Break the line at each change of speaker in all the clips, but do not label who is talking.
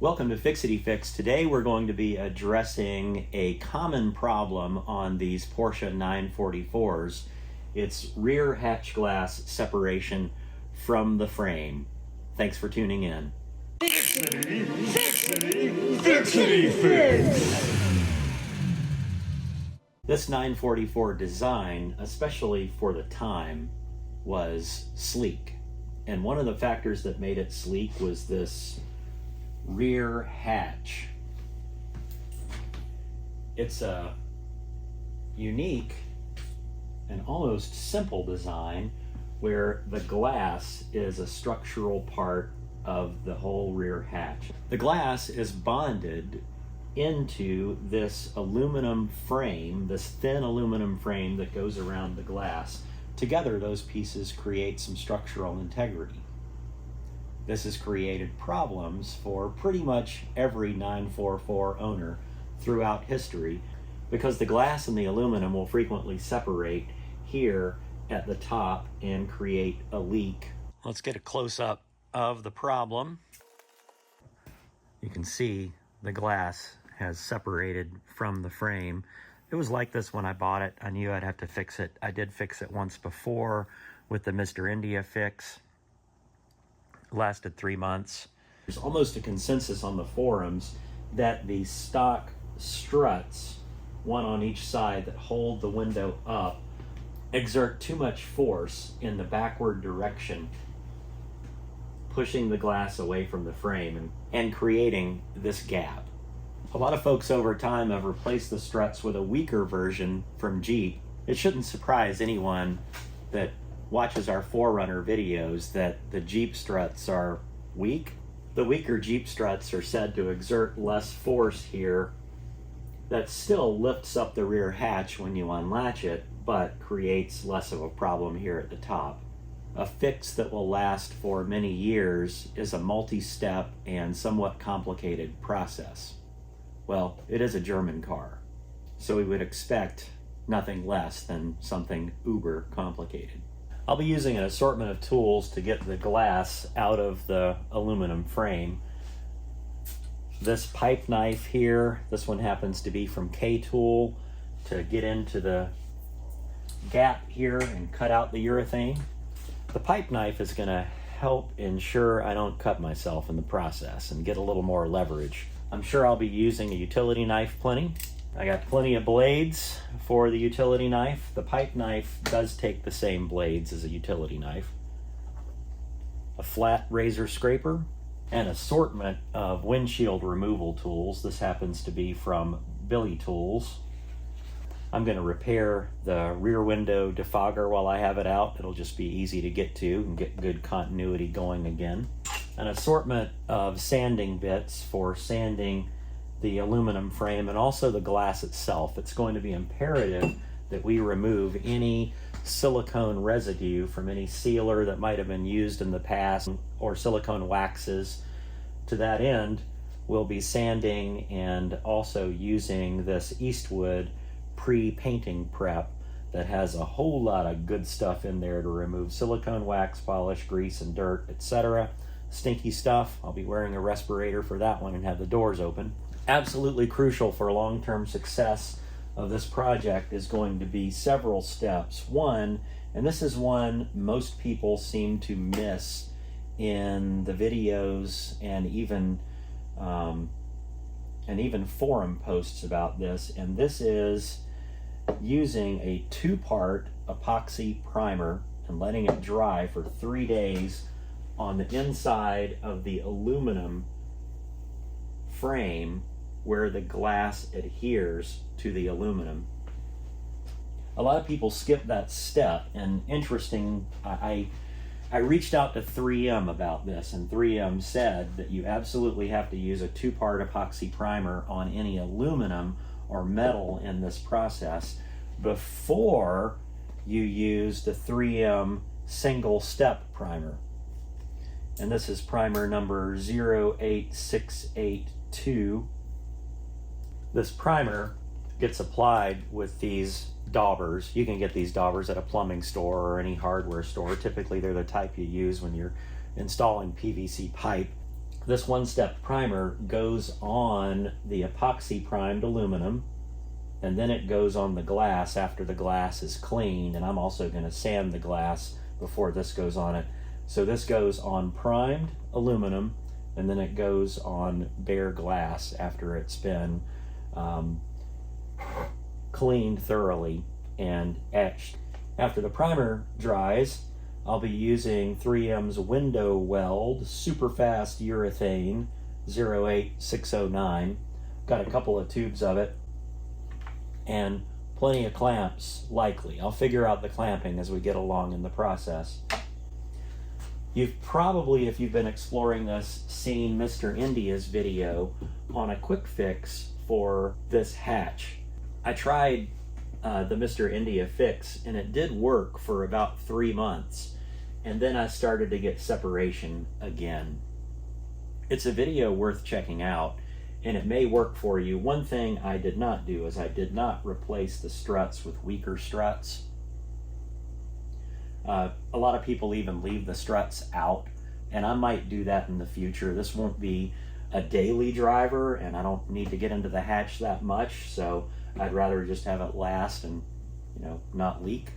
Welcome to Fixity Fix. Today we're going to be addressing a common problem on these Porsche 944s. It's rear hatch glass separation from the frame. Thanks for tuning in.
Fixity Fix!
This 944 design, especially for the time, was sleek. And one of the factors that made it sleek was this rear hatch. It's a unique and almost simple design where the glass is a structural part of the whole rear hatch. The glass is bonded into this aluminum frame, this thin aluminum frame that goes around the glass. Together, those pieces create some structural integrity. This has created problems for pretty much every 944 owner throughout history because the glass and the aluminum will frequently separate here at the top and create a leak. Let's get a close-up of the problem. You can see the glass has separated from the frame. It was like this when I bought it. I knew I'd have to fix it. I did fix it once before with the Mr. India fix. It lasted 3 months. There's almost a consensus on the forums that the stock struts, one on each side that hold the window up, exert too much force in the backward direction, pushing the glass away from the frame and creating this gap. A lot of folks over time have replaced the struts with a weaker version from Jeep. It shouldn't surprise anyone that watches our 4Runner videos that the Jeep struts are weak. The weaker Jeep struts are said to exert less force here. That still lifts up the rear hatch when you unlatch it, but creates less of a problem here at the top. A fix that will last for many years is a multi-step and somewhat complicated process. Well, it is a German car, so we would expect nothing less than something uber complicated. I'll be using an assortment of tools to get the glass out of the aluminum frame. This pipe knife here, this one happens to be from K-Tool, to get into the gap here and cut out the urethane. The pipe knife is going to help ensure I don't cut myself in the process and get a little more leverage. I'm sure I'll be using a utility knife plenty. I got plenty of blades for the utility knife. The pipe knife does take the same blades as a utility knife. A flat razor scraper, an assortment of windshield removal tools. This happens to be from Billy Tools. I'm going to repair the rear window defogger while I have it out. It'll just be easy to get to and get good continuity going again. An assortment of sanding bits for sanding the aluminum frame and also the glass itself. It's going to be imperative that we remove any silicone residue from any sealer that might have been used in the past or silicone waxes. To that end, we'll be sanding and also using this Eastwood pre-painting prep that has a whole lot of good stuff in there to remove silicone wax, polish, grease, and dirt, etc. Stinky stuff. I'll be wearing a respirator for that one and have the doors open. Absolutely crucial for long-term success of this project is going to be several steps. One, and this is one most people seem to miss in the videos and even forum posts about this, and this is using a 2-part epoxy primer and letting it dry for 3 days on the inside of the aluminum frame where the glass adheres to the aluminum. A lot of people skip that step, and interesting, I reached out to 3M about this, and 3M said that you absolutely have to use a 2-part epoxy primer on any aluminum or metal in this process before you use the 3M single step primer. And this is primer number 08682. This primer gets applied with these daubers. You can get these daubers at a plumbing store or any hardware store. Typically they're the type you use when you're installing PVC pipe. This one-step primer goes on the epoxy primed aluminum, and then it goes on the glass after the glass is cleaned, and I'm also going to sand the glass before this goes on it. So this goes on primed aluminum, and then it goes on bare glass after it's been cleaned thoroughly and etched. After the primer dries, I'll be using 3M's window weld super fast urethane 08609. Got a couple of tubes of it and plenty of clamps likely. I'll figure out the clamping as we get along in the process. You've probably, if you've been exploring this, seen Mr. India's video on a quick fix for this hatch. I tried the Mr. India fix and it did work for about 3 months, and then I started to get separation again. It's a video worth checking out and it may work for you. One thing I did not do is I did not replace the struts with weaker struts. A lot of people even leave the struts out, and I might do that in the future. This won't be a daily driver, and I don't need to get into the hatch that much, so I'd rather just have it last and, you know, not leak.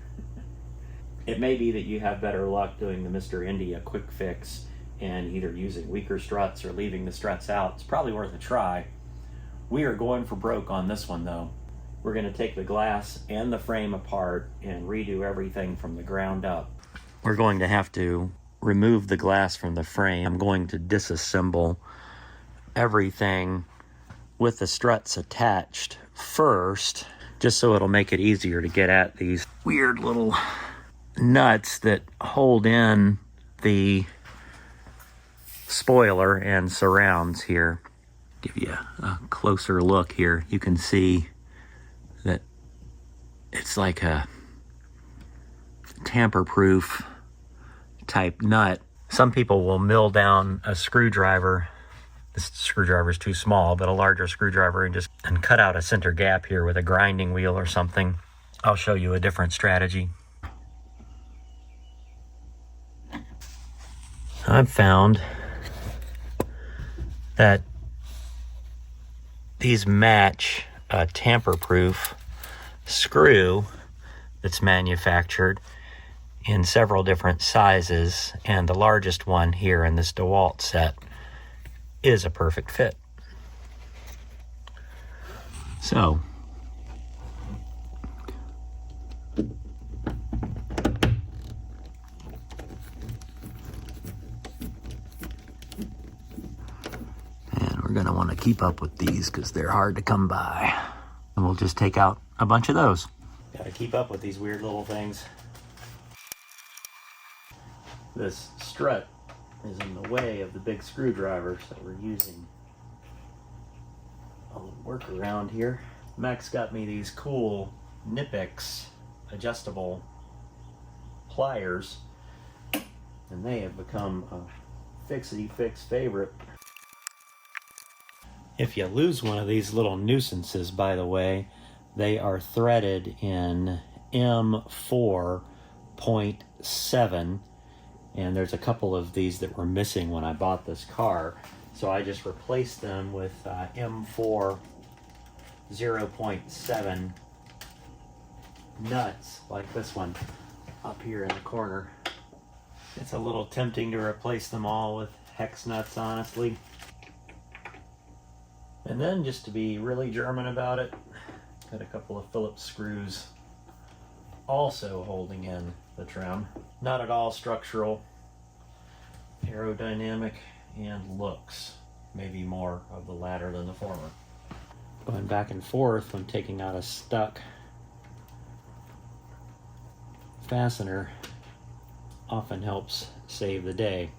It may be that you have better luck doing the Mr. India quick fix and either using weaker struts or leaving the struts out. It's probably worth a try. We are going for broke on this one though. We're going to take the glass and the frame apart and redo everything from the ground up. We're going to have to remove the glass from the frame. I'm going to disassemble everything with the struts attached first, just so it'll make it easier to get at these weird little nuts that hold in the spoiler and surrounds here. Give you a closer look here. You can see that it's like a tamper-proof type nut. Some people will mill down a screwdriver. This screwdriver is too small, but a larger screwdriver and cut out a center gap here with a grinding wheel or something. I'll show you a different strategy. I've found that these match a tamper-proof screw that's manufactured in several different sizes, and the largest one here in this DeWalt set is a perfect fit. So we're going to want to keep up with these because they're hard to come by. And we'll just take out a bunch of those. Got to keep up with these weird little things. This strut is in the way of the big screwdriver, so we're using a little workaround here. Max got me these cool Nipix adjustable pliers, and they have become a fixity-fix favorite. If you lose one of these little nuisances, by the way, they are threaded in M4.7, and there's a couple of these that were missing when I bought this car, so I just replaced them with M4 0.7 nuts, like this one up here in the corner. It's a little tempting to replace them all with hex nuts, honestly. And then, just to be really German about it, got a couple of Phillips screws also holding in the trim. Not at all structural, aerodynamic, and looks. Maybe more of the latter than the former. Going back and forth when taking out a stuck fastener often helps save the day.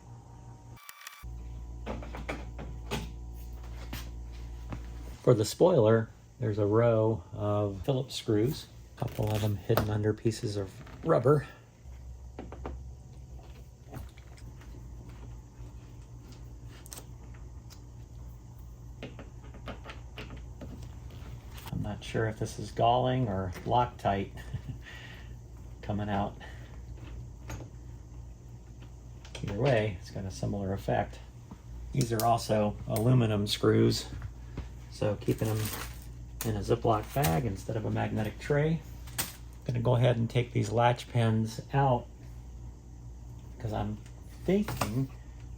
For the spoiler, there's a row of Phillips screws, a couple of them hidden under pieces of rubber. I'm not sure if this is galling or Loctite coming out. Either way, it's got a similar effect. These are also aluminum screws, so keeping them in a Ziploc bag instead of a magnetic tray. I'm gonna go ahead and take these latch pins out because I'm thinking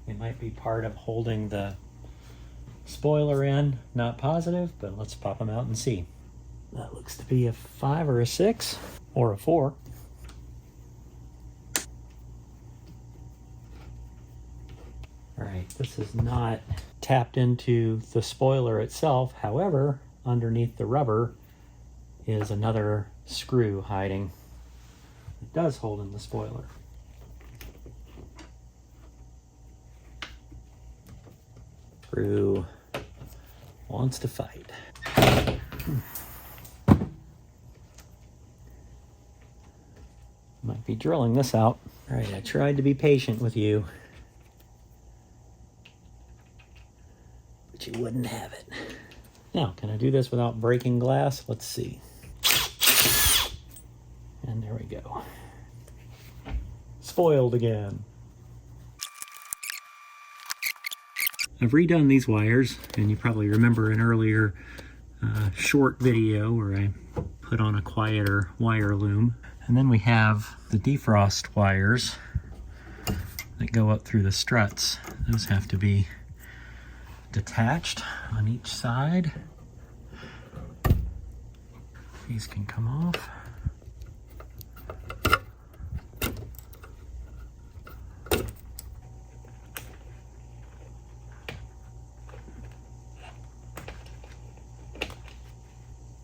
it might be part of holding the spoiler in. Not positive, but let's pop them out and see. That looks to be a 5 or a 6 or a 4. All right, this is not tapped into the spoiler itself. However, underneath the rubber is another screw hiding. It does hold in the spoiler. Screw wants to fight. Might be drilling this out. All right, I tried to be patient with you, but you wouldn't have it. Now, can I do this without breaking glass? Let's see. And there we go. Spoiled again. I've redone these wires, and you probably remember an earlier short video where I put on a quieter wire loom. And then we have the defrost wires that go up through the struts. Those have to be detached on each side. These can come off.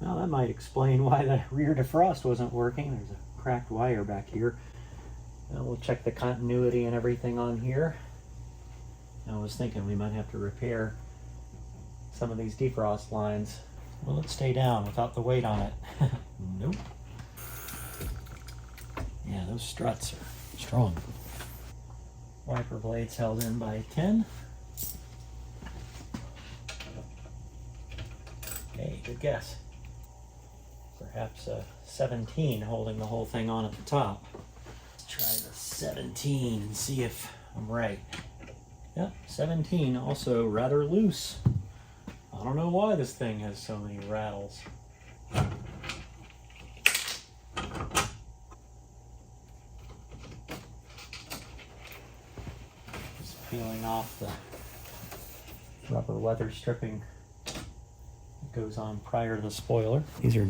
Well, that might explain why the rear defrost wasn't working. There's a cracked wire back here. Now we'll check the continuity and everything on here. I was thinking we might have to repair some of these defrost lines. Will it stay down without the weight on it? Nope. Yeah, those struts are strong. Wiper blades held in by 10. Hey, good guess. Perhaps a 17 holding the whole thing on at the top. Let's try the 17 and see if I'm right. Yep, 17, also rather loose. I don't know why this thing has so many rattles. Just peeling off the rubber weather stripping that goes on prior to the spoiler. These are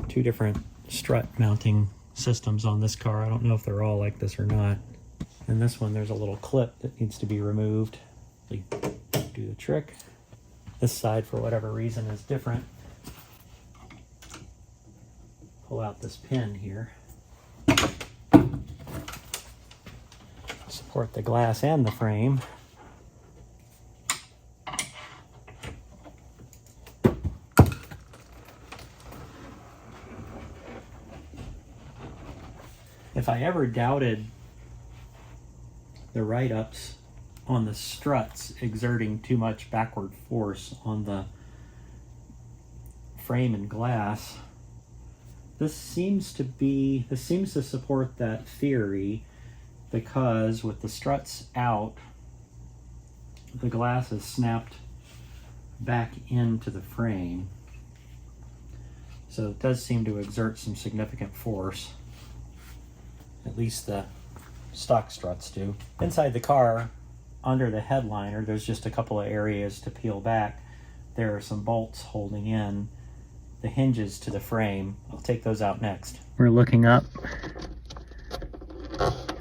two different strut mounting systems on this car. I don't know if they're all like this or not. And this one, there's a little clip that needs to be removed. They do the trick. This side, for whatever reason, is different. Pull out this pin here. Support the glass and the frame. If I ever doubted the write-ups on the struts exerting too much backward force on the frame and glass, this seems to support that theory, because with the struts out, the glass is snapped back into the frame. So it does seem to exert some significant force. At least the stock struts do. Inside the car, under the headliner, there's just a couple of areas to peel back. There are some bolts holding in the hinges to the frame. I'll take those out next. We're looking up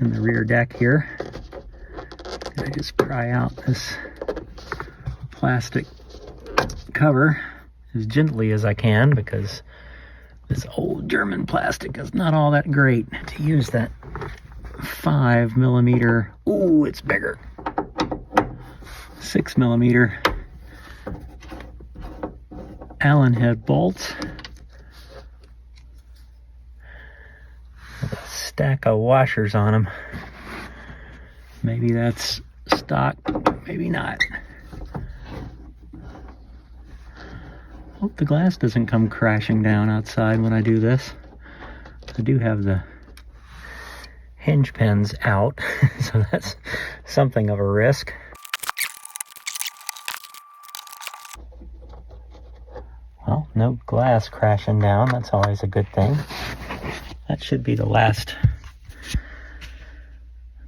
in the rear deck here. I just pry out this plastic cover as gently as I can, because this old German plastic is not all that great to use. That 5mm, ooh, it's bigger, 6mm Allen head bolts with a stack of washers on them. Maybe that's stock, maybe not. Hope the glass doesn't come crashing down outside when I do this. I do have the hinge pins out, so that's something of a risk. no glass crashing down. That's always a good thing. That should be the last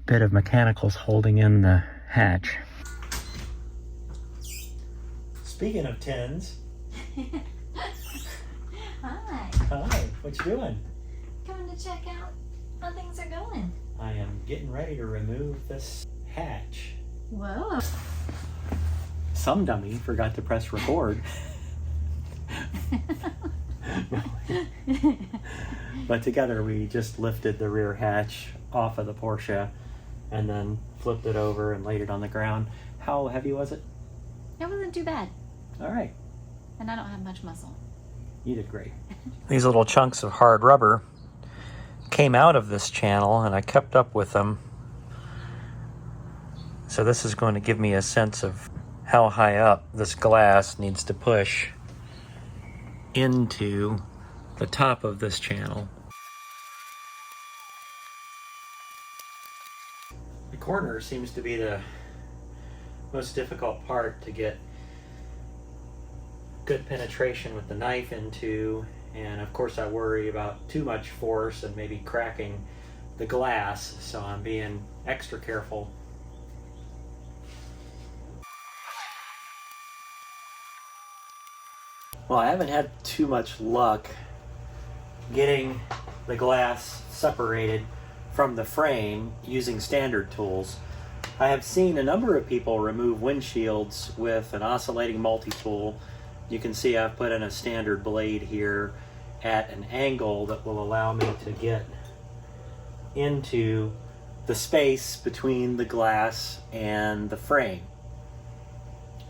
bit of mechanicals holding in the hatch. Speaking of tins.
Hi.
Hi, what you doing?
Coming to check out how things are going.
I am getting ready to remove this hatch.
Whoa.
Some dummy forgot to press record. But together we just lifted the rear hatch off of the Porsche and then flipped it over and laid it on the ground. How heavy was it?
It wasn't too bad.
All right.
And I don't have much muscle.
You did great. These little chunks of hard rubber came out of this channel and I kept up with them. So this is going to give me a sense of how high up this glass needs to push into the top of this channel. The corner seems to be the most difficult part to get good penetration with the knife into, and of course I worry about too much force and maybe cracking the glass, so I'm being extra careful. Well, I haven't had too much luck getting the glass separated from the frame using standard tools. I have seen a number of people remove windshields with an oscillating multi-tool. You can see I've put in a standard blade here at an angle that will allow me to get into the space between the glass and the frame.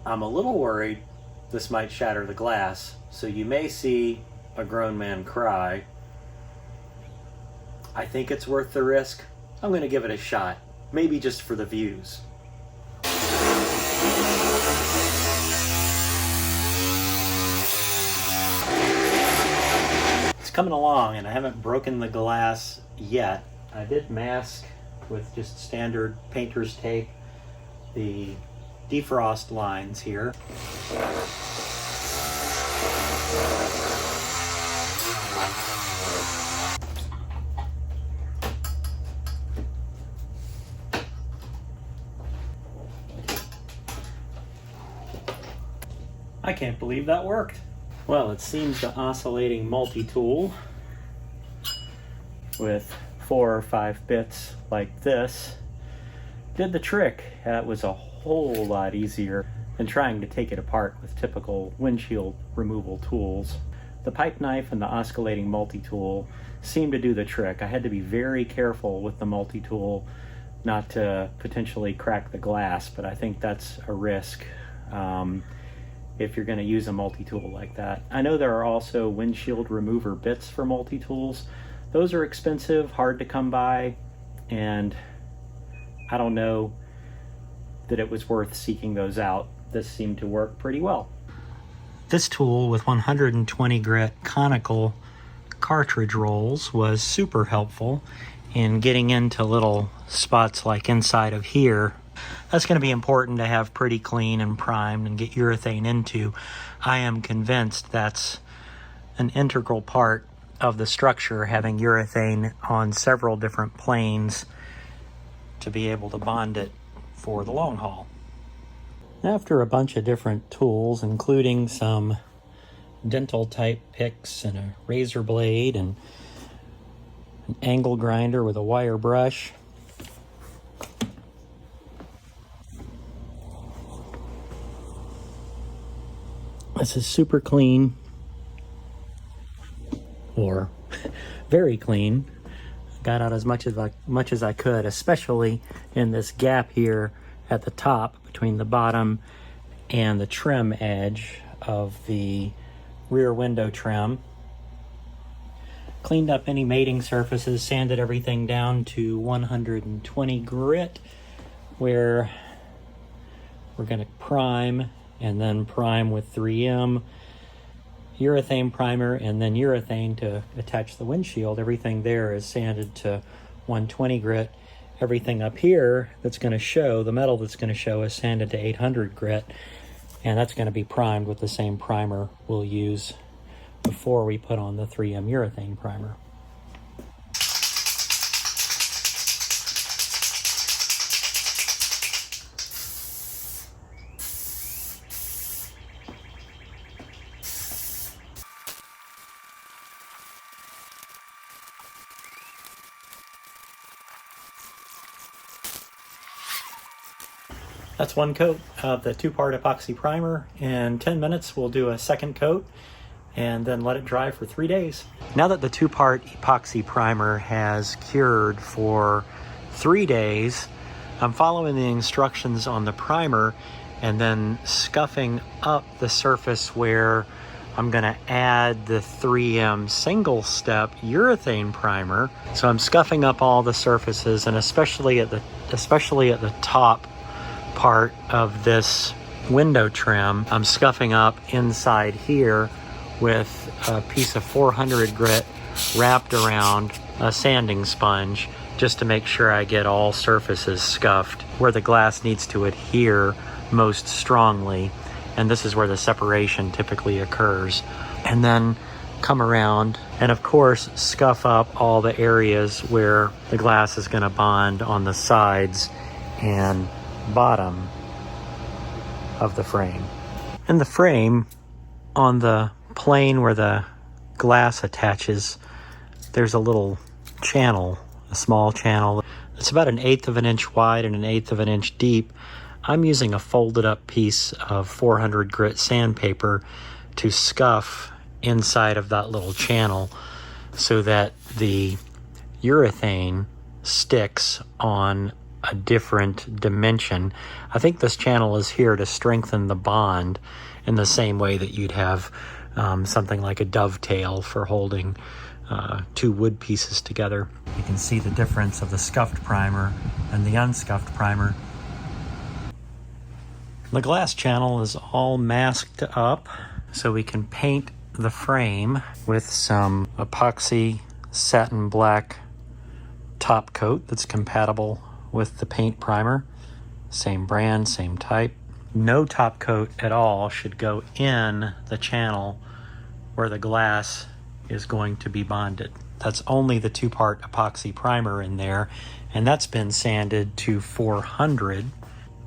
I'm a little worried this might shatter the glass, so you may see a grown man cry. I think it's worth the risk. I'm going to give it a shot, maybe just for the views. It's coming along and I haven't broken the glass yet. I did mask with just standard painter's tape the defrost lines here. I can't believe that worked. Well, it seems the oscillating multi-tool with 4 or 5 bits like this did the trick. That was a whole lot easier than trying to take it apart with typical windshield removal tools. The pipe knife and the oscillating multi-tool seemed to do the trick. I had to be very careful with the multi-tool not to potentially crack the glass, but I think that's a risk if you're going to use a multi-tool like that. I know there are also windshield remover bits for multi-tools. Those are expensive, hard to come by, and I don't know that it was worth seeking those out. This seemed to work pretty well. This tool with 120 grit conical cartridge rolls was super helpful in getting into little spots like inside of here. That's going to be important to have pretty clean and primed and get urethane into. I am convinced that's an integral part of the structure, having urethane on several different planes to be able to bond it for the long haul. After a bunch of different tools, including some dental type picks and a razor blade and an angle grinder with a wire brush, this is super clean, or very clean. Got out as much as I could, especially in this gap here at the top between the bottom and the trim edge of the rear window trim. Cleaned up any mating surfaces, sanded everything down to 120 grit, where we're going to prime and then prime with 3M, urethane primer, and then urethane to attach the windshield. Everything there is sanded to 120 grit. Everything up here that's going to show, the metal that's going to show, is sanded to 800 grit, and that's going to be primed with the same primer we'll use before we put on the 3M urethane primer. That's one coat of the 2-part epoxy primer. In 10 minutes, we'll do a second coat and then let it dry for 3 days. Now that the 2-part epoxy primer has cured for 3 days, I'm following the instructions on the primer and then scuffing up the surface where I'm gonna add the 3M single step urethane primer. So I'm scuffing up all the surfaces, and especially at the top part of this window trim, I'm scuffing up inside here with a piece of 400 grit wrapped around a sanding sponge, just to make sure I get all surfaces scuffed where the glass needs to adhere most strongly, and this is where the separation typically occurs. And then come around and of course scuff up all the areas where the glass is going to bond on the sides and bottom of the frame. In the frame, on the plane where the glass attaches, there's a little channel, a small channel. It's about 1/8 of an inch wide and 1/8 of an inch deep. I'm using a folded up piece of 400 grit sandpaper to scuff inside of that little channel so that the urethane sticks on a different dimension. I think this channel is here to strengthen the bond in the same way that you'd have something like a dovetail for holding 2 wood pieces together. You can see the difference of the scuffed primer and the unscuffed primer. The glass channel is all masked up, so we can paint the frame with some epoxy satin black top coat that's compatible with the paint primer. Same brand, same type. No top coat at all should go in the channel where the glass is going to be bonded. That's only the 2-part epoxy primer in there, and that's been sanded to 400.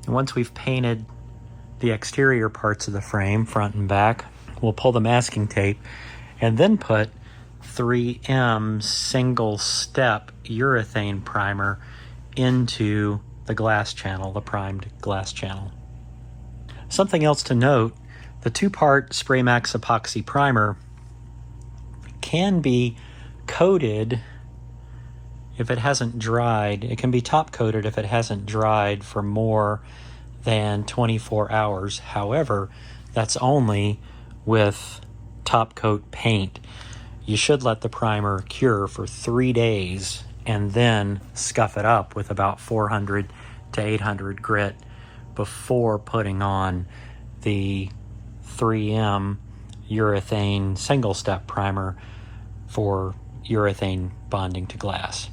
And once we've painted the exterior parts of the frame, front and back, we'll pull the masking tape and then put 3M single step urethane primer into the glass channel, the primed glass channel. Something else to note, the 2-part Spray Max epoxy primer can be coated if it hasn't dried. It can be top coated if it hasn't dried for more than 24 hours. However, that's only with top coat paint. You should let the primer cure for 3 days and then scuff it up with about 400 to 800 grit before putting on the 3M urethane single step primer for urethane bonding to glass.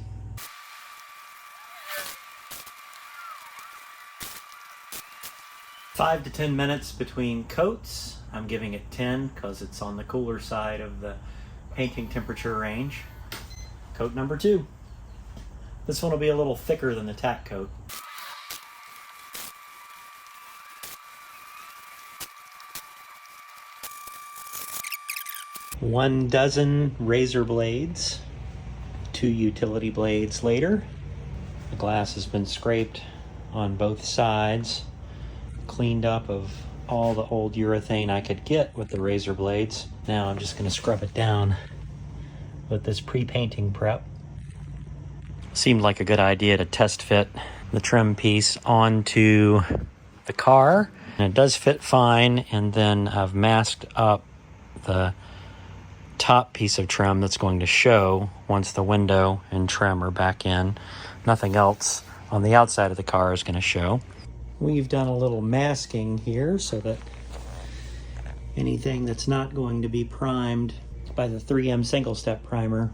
5 to 10 minutes between coats. I'm giving it 10 because it's on the cooler side of the painting temperature range. Coat number 2. This one will be a little thicker than the tack coat. One dozen razor blades, 2 utility blades later. The glass has been scraped on both sides, cleaned up of all the old urethane I could get with the razor blades. Now I'm just going to scrub it down with this pre-painting prep. Seemed like a good idea to test fit the trim piece onto the car, and it does fit fine. And then I've masked up the top piece of trim that's going to show once the window and trim are back in. Nothing else on the outside of the car is going to show. We've done a little masking here so that anything that's not going to be primed by the 3M single step primer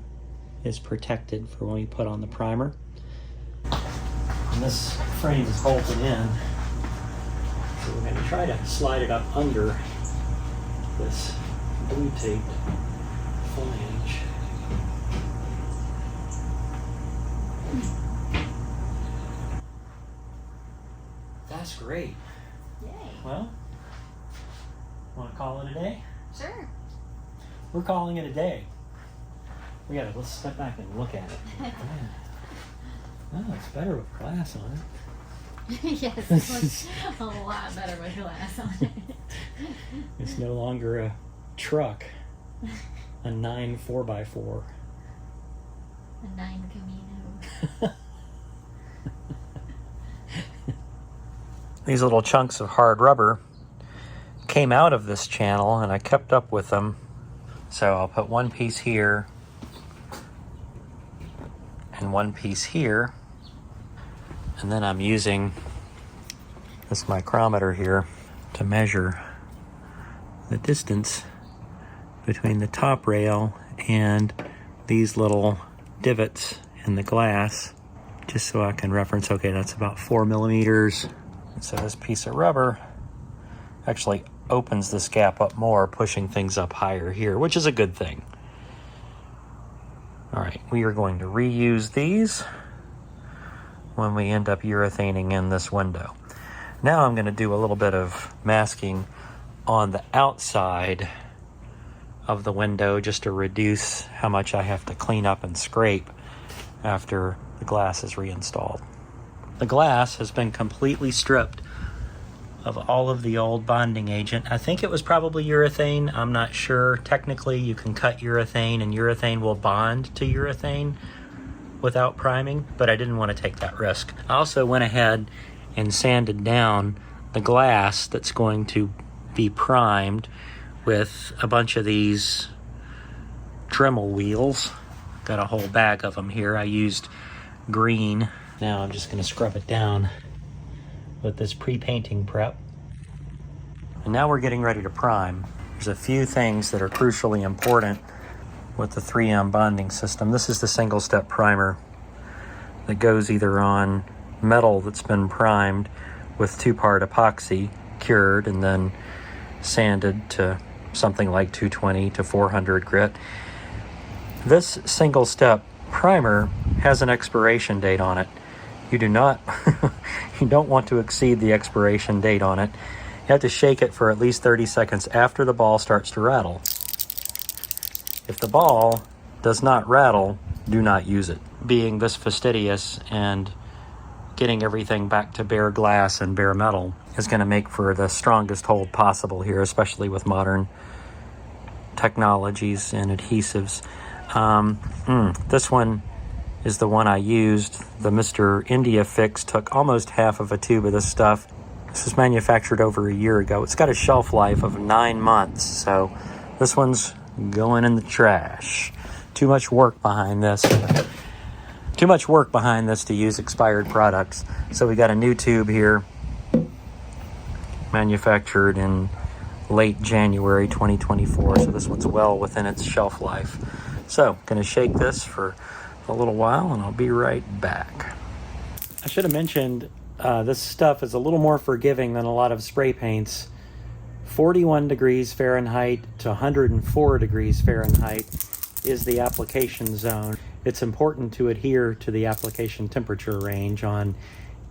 is protected for when we put on the primer. And this frame is bolted in, so we're going to try to slide it up under this blue tape flange. That's great.
Yay.
Well, want to call it a day?
Sure.
We're calling it a day. Let's step back and look at it. Oh, it's better with glass on it.
Yes, it looks a lot better with glass on it.
It's no longer a truck, a 9 4x4.
A 9 Camino.
These little chunks of hard rubber came out of this channel and I kept up with them. So I'll put one piece here and one piece here. And then I'm using this micrometer here to measure the distance between the top rail and these little divots in the glass, just so I can reference, okay, that's about 4 millimeters. And so this piece of rubber actually opens this gap up more, pushing things up higher here, which is a good thing. All right, we are going to reuse these when we end up urethaning in this window. Now I'm going to do a little bit of masking on the outside of the window just to reduce how much I have to clean up and scrape after the glass is reinstalled. The glass has been completely stripped of all of the old bonding agent. I think it was probably urethane. I'm not sure. Technically, you can cut urethane and urethane will bond to urethane without priming, but I didn't want to take that risk. I also went ahead and sanded down the glass that's going to be primed with a bunch of these dremel wheels. Got a whole bag of them here. I used green. Now I'm just going to scrub it down with this pre-painting prep. And now we're getting ready to prime. There's a few things that are crucially important with the 3M bonding system. This is the single step primer that goes either on metal that's been primed with 2-part epoxy, cured and then sanded to something like 220 to 400 grit. This single step primer has an expiration date on it. You do not, you don't want to exceed the expiration date on it. You have to shake it for at least 30 seconds after the ball starts to rattle. If the ball does not rattle, do not use it. Being this fastidious and getting everything back to bare glass and bare metal is going to make for the strongest hold possible here, especially with modern technologies and adhesives. This one is the one I used. The Mr. India Fix took almost half of a tube of this stuff. This was manufactured over a year ago. It's got a shelf life of 9 months, so this one's going in the trash. Too much work behind this. Too much work behind this to use expired products. So we got a new tube here, manufactured in late January 2024. So this one's well within its shelf life. So gonna shake this for a little while and I'll be right back. I should have mentioned this stuff is a little more forgiving than a lot of spray paints. 41 degrees Fahrenheit to 104 degrees Fahrenheit is the application zone. It's important to adhere to the application temperature range on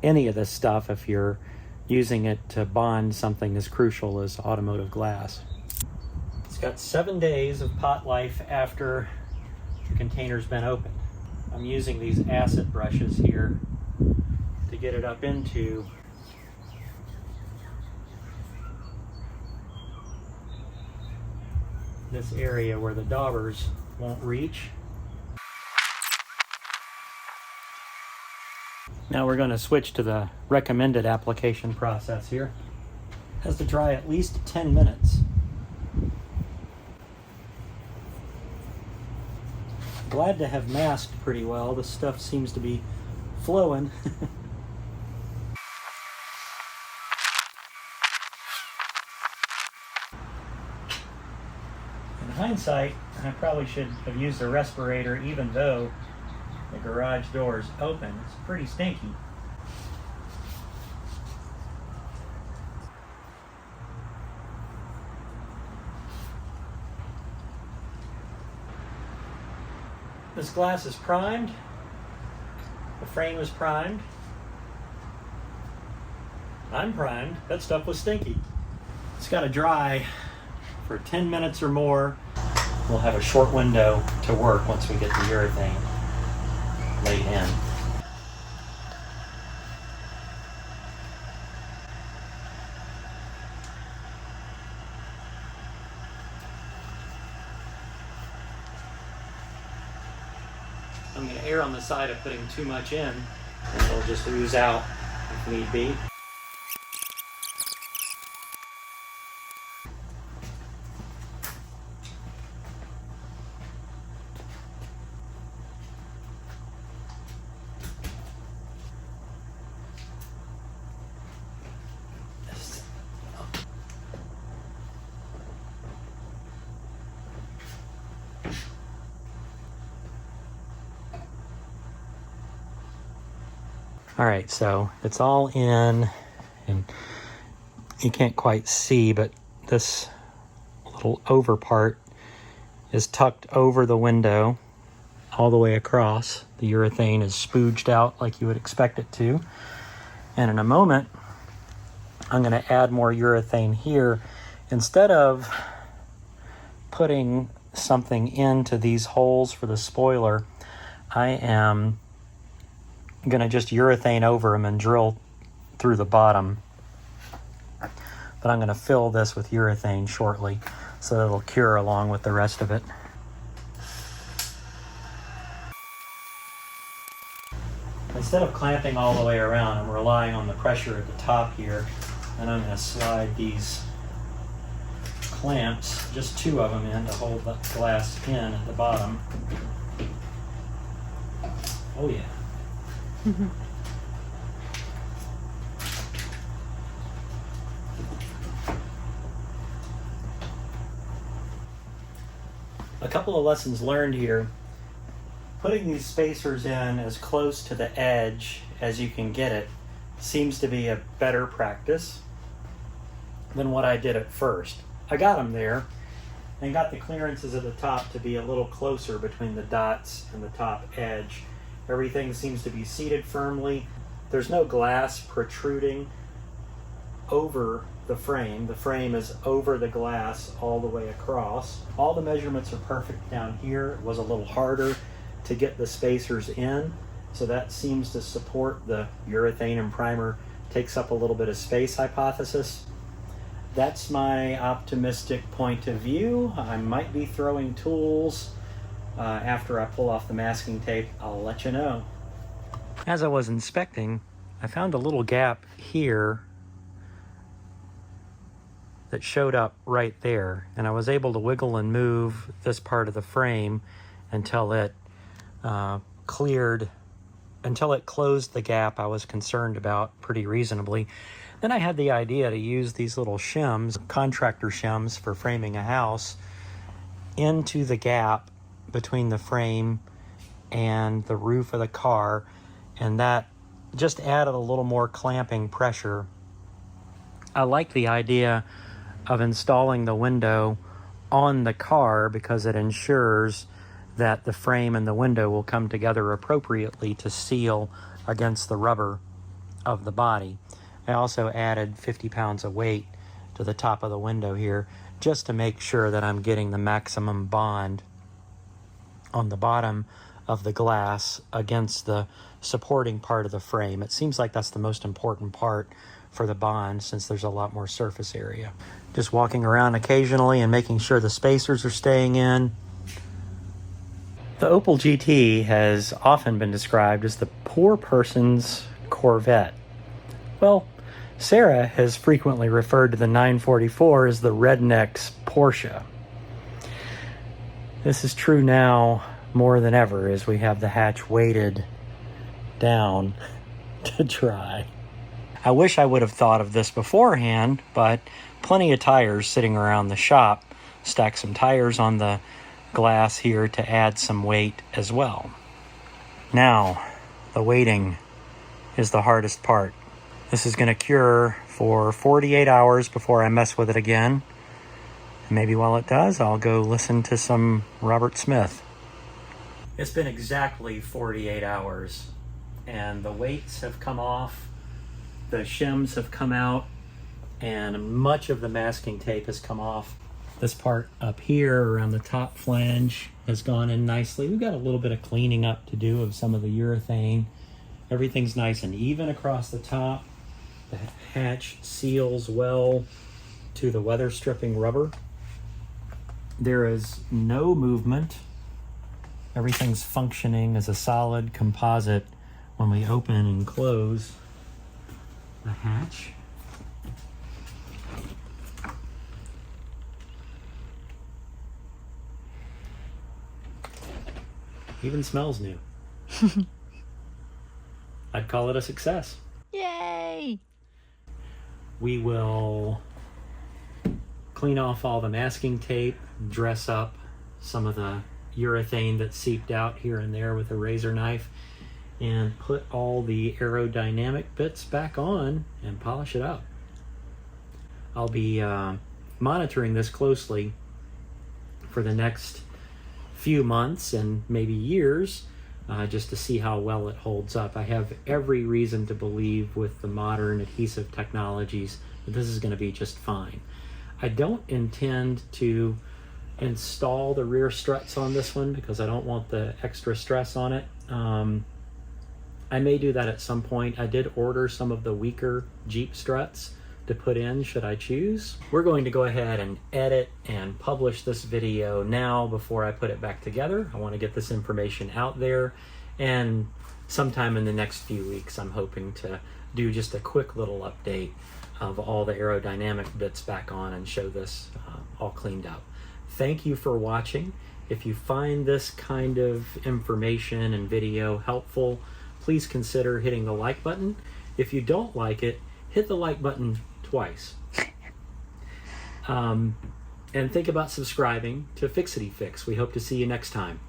any of this stuff if you're using it to bond something as crucial as automotive glass. It's got 7 days of pot life after the container's been opened. I'm using these acid brushes here to get it up into this area where the daubers won't reach. Now we're going to switch to the recommended application process here. It has to dry at least 10 minutes. Glad to have masked pretty well. This stuff seems to be flowing. In hindsight, I probably should have used a respirator even though the garage door is open. It's pretty stinky. This glass is primed. The frame is primed. I'm primed. That stuff was stinky. It's got to dry for 10 minutes or more. We'll have a short window to work once we get the urethane laid in. I'm going to err on the side of putting too much in, and it'll just ooze out if need be. All right, so it's all in, and you can't quite see, but this little over part is tucked over the window all the way across. The urethane is spooged out like you would expect it to. And in a moment, I'm going to add more urethane here. Instead of putting something into these holes for the spoiler, I am going to just urethane over them and drill through the bottom. But I'm going to fill this with urethane shortly so that it'll cure along with the rest of it. Instead of clamping all the way around, I'm relying on the pressure at the top here, and I'm going to slide these clamps, just 2 of them in to hold the glass in at the bottom. Oh yeah. A couple of lessons learned here. Putting these spacers in as close to the edge as you can get it seems to be a better practice than what I did at first. I got them there and got the clearances at the top to be a little closer between the dots and the top edge. Everything seems to be seated firmly. There's no glass protruding over the frame. The frame is over the glass all the way across. All the measurements are perfect down here. It was a little harder to get the spacers in, so that seems to support the urethane and primer takes up a little bit of space hypothesis. That's my optimistic point of view. I might be throwing tools after I pull off the masking tape. I'll let you know. As I was inspecting, I found a little gap here that showed up right there, and I was able to wiggle and move this part of the frame until it closed the gap I was concerned about pretty reasonably. Then I had the idea to use these little shims, contractor shims for framing a house, into the gap between the frame and the roof of the car, and that just added a little more clamping pressure. I like the idea of installing the window on the car because it ensures that the frame and the window will come together appropriately to seal against the rubber of the body. I also added 50 pounds of weight to the top of the window here just to make sure that I'm getting the maximum bond on the bottom of the glass against the supporting part of the frame. It seems like that's the most important part for the bond since there's a lot more surface area. Just walking around occasionally and making sure the spacers are staying in. The Opel GT has often been described as the poor person's Corvette. Well, Sarah has frequently referred to the 944 as the redneck's Porsche. This is true now more than ever as we have the hatch weighted down to dry. I wish I would have thought of this beforehand, but plenty of tires sitting around the shop. Stack some tires on the glass here to add some weight as well. Now, the weighting is the hardest part. This is going to cure for 48 hours before I mess with it again. Maybe while it does, I'll go listen to some Robert Smith. It's been exactly 48 hours and the weights have come off, the shims have come out, and much of the masking tape has come off. This part up here around the top flange has gone in nicely. We've got a little bit of cleaning up to do of some of the urethane. Everything's nice and even across the top. The hatch seals well to the weather stripping rubber. There is no movement. Everything's functioning as a solid composite when we open and close the hatch. Even smells new. I'd call it a success.
Yay!
We will clean off all the masking tape, dress up some of the urethane that seeped out here and there with a razor knife, and put all the aerodynamic bits back on and polish it up. I'll be monitoring this closely for the next few months and maybe years, just to see how well it holds up. I have every reason to believe with the modern adhesive technologies that this is going to be just fine. I don't intend to install the rear struts on this one because I don't want the extra stress on it. I may do that at some point. I did order some of the weaker Jeep struts to put in should I choose. We're going to go ahead and edit and publish this video now before I put it back together. I want to get this information out there, and sometime in the next few weeks I'm hoping to do just a quick little update of all the aerodynamic bits back on and show this all cleaned up. Thank you for watching. If you find this kind of information and video helpful, please consider hitting the like button. If you don't like it, hit the like button twice. And think about subscribing to Fixity Fix. We hope to see you next time.